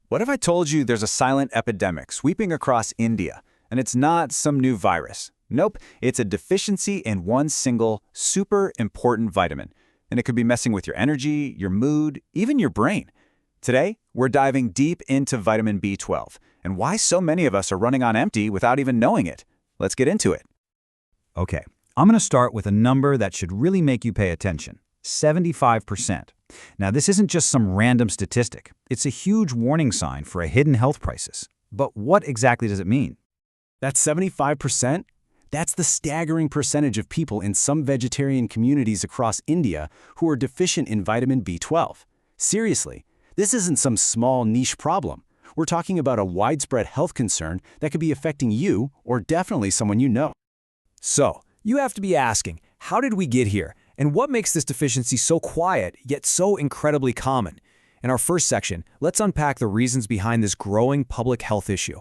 What if I told you there's a silent epidemic sweeping across India, and it's not some new virus? Nope, it's a deficiency in one single, super important vitamin. And it could be messing with your energy, your mood, even your brain. Today, we're diving deep into vitamin B12 and why so many of us are running on empty without even knowing it. Let's get into it. Okay, I'm going to start with a number that should really make you pay attention. 75%. Now, this isn't just some random statistic. It's a huge warning sign for a hidden health crisis. But what exactly does it mean? That's 75%? That's the staggering percentage of people in some vegetarian communities across India who are deficient in vitamin B12. Seriously, this isn't some small niche problem. We're talking about a widespread health concern that could be affecting you or definitely someone you know. So, you have to be asking, how did we get here? And what makes this deficiency so quiet, yet so incredibly common? In our first section, let's unpack the reasons behind this growing public health issue.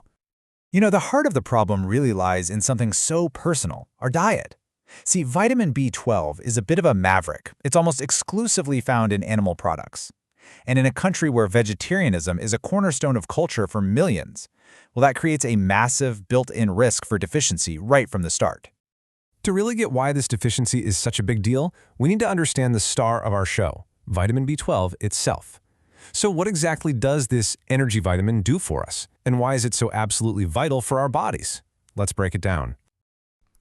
You know, the heart of the problem really lies in something so personal, our diet. See, vitamin B12 is a bit of a maverick. It's almost exclusively found in animal products. And in a country where vegetarianism is a cornerstone of culture for millions, well, that creates a massive built-in risk for deficiency right from the start. To really get why this deficiency is such a big deal, we need to understand the star of our show, vitamin B12 itself. So what exactly does this energy vitamin do for us? And why is it so absolutely vital for our bodies? Let's break it down.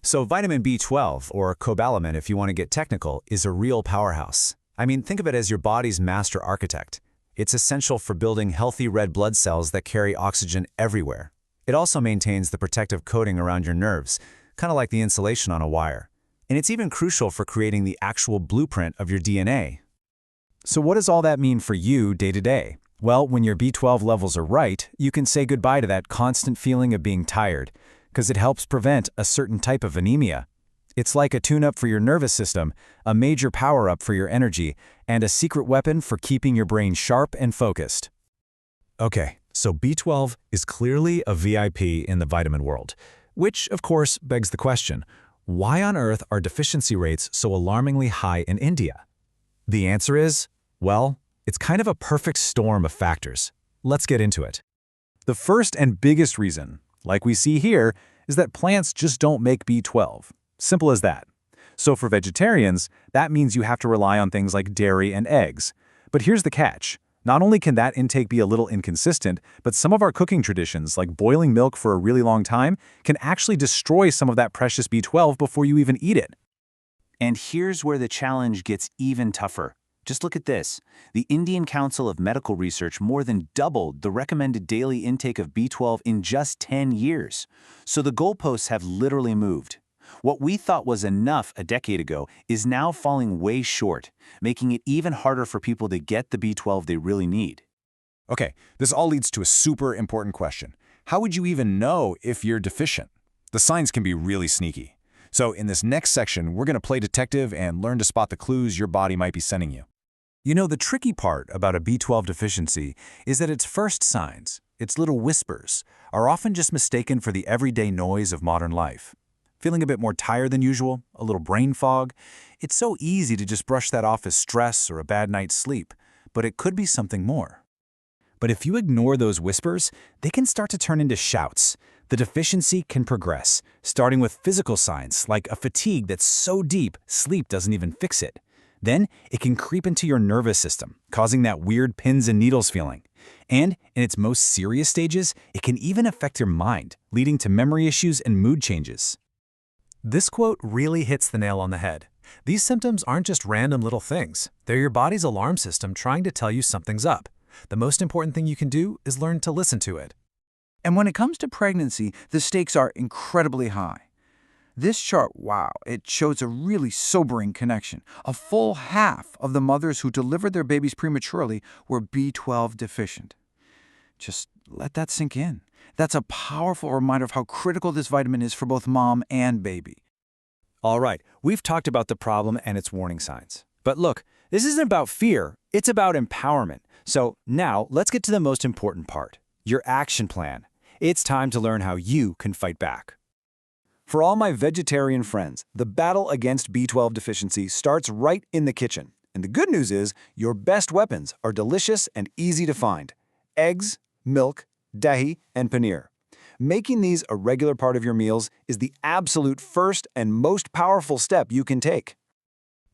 So vitamin B12, or cobalamin if you want to get technical, is a real powerhouse. I mean, think of it as your body's master architect. It's essential for building healthy red blood cells that carry oxygen everywhere. It also maintains the protective coating around your nerves, kind of like the insulation on a wire. And it's even crucial for creating the actual blueprint of your DNA. So what does all that mean for you day to day? Well, when your B12 levels are right, you can say goodbye to that constant feeling of being tired, because it helps prevent a certain type of anemia. It's like a tune-up for your nervous system, a major power-up for your energy, and a secret weapon for keeping your brain sharp and focused. Okay, so B12 is clearly a VIP in the vitamin world, which, of course, begs the question, why on earth are deficiency rates so alarmingly high in India? The answer is, well, it's kind of a perfect storm of factors. Let's get into it. The first and biggest reason, like we see here, is that plants just don't make B12. Simple as that. So for vegetarians, that means you have to rely on things like dairy and eggs. But here's the catch. Not only can that intake be a little inconsistent, but some of our cooking traditions, like boiling milk for a really long time, can actually destroy some of that precious B12 before you even eat it. And here's where the challenge gets even tougher. Just look at this. The Indian Council of Medical Research more than doubled the recommended daily intake of B12 in just 10 years. So the goalposts have literally moved. What we thought was enough a decade ago is now falling way short, making it even harder for people to get the B12 they really need. Okay, this all leads to a super important question. How would you even know if you're deficient? The signs can be really sneaky. So in this next section, we're going to play detective and learn to spot the clues your body might be sending you. You know, the tricky part about a B12 deficiency is that its first signs, its little whispers, are often just mistaken for the everyday noise of modern life. Feeling a bit more tired than usual, a little brain fog, it's so easy to just brush that off as stress or a bad night's sleep, but it could be something more. But if you ignore those whispers, they can start to turn into shouts. The deficiency can progress, starting with physical signs like a fatigue that's so deep, sleep doesn't even fix it. Then it can creep into your nervous system, causing that weird pins and needles feeling. And in its most serious stages, it can even affect your mind, leading to memory issues and mood changes. This quote really hits the nail on the head. These symptoms aren't just random little things. They're your body's alarm system trying to tell you something's up. The most important thing you can do is learn to listen to it. And when it comes to pregnancy, the stakes are incredibly high. This chart, wow, it shows a really sobering connection. A full half of the mothers who delivered their babies prematurely were B12 deficient. Just let that sink in. That's a powerful reminder of how critical this vitamin is for both mom and baby. All right, we've talked about the problem and its warning signs. But look, this isn't about fear, it's about empowerment. So now let's get to the most important part, your action plan. It's time to learn how you can fight back. For all my vegetarian friends, the battle against B12 deficiency starts right in the kitchen. And the good news is, your best weapons are delicious and easy to find. Eggs, milk, dahi, and paneer. Making these a regular part of your meals is the absolute first and most powerful step you can take.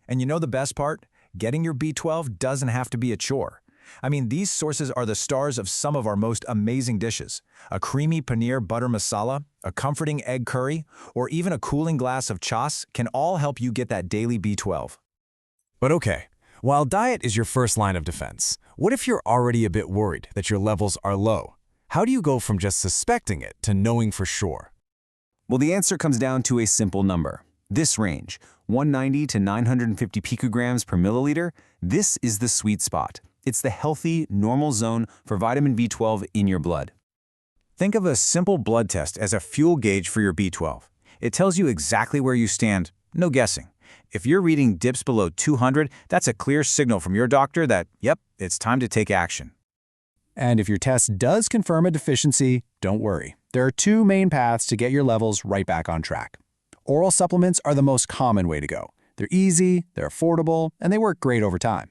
And you know the best part? Getting your B12 doesn't have to be a chore. I mean, these sources are the stars of some of our most amazing dishes. A creamy paneer butter masala, a comforting egg curry, or even a cooling glass of chas can all help you get that daily B12. But okay, while diet is your first line of defense, what if you're already a bit worried that your levels are low? How do you go from just suspecting it to knowing for sure? Well, the answer comes down to a simple number. This range, 190 to 950 picograms per milliliter, this is the sweet spot. It's the healthy, normal zone for vitamin B12 in your blood. Think of a simple blood test as a fuel gauge for your B12. It tells you exactly where you stand, no guessing. If your reading dips below 200, that's a clear signal from your doctor that, yep, it's time to take action. And if your test does confirm a deficiency, don't worry. There are two main paths to get your levels right back on track. Oral supplements are the most common way to go. They're easy, they're affordable, and they work great over time.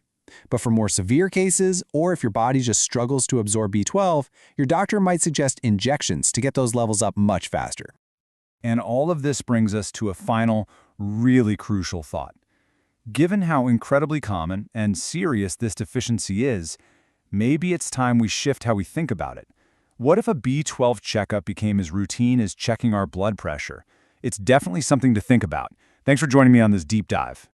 But for more severe cases, or if your body just struggles to absorb B12, your doctor might suggest injections to get those levels up much faster. And all of this brings us to a final, really crucial thought. Given how incredibly common and serious this deficiency is, maybe it's time we shift how we think about it. What if a B12 checkup became as routine as checking our blood pressure? It's definitely something to think about. Thanks for joining me on this deep dive.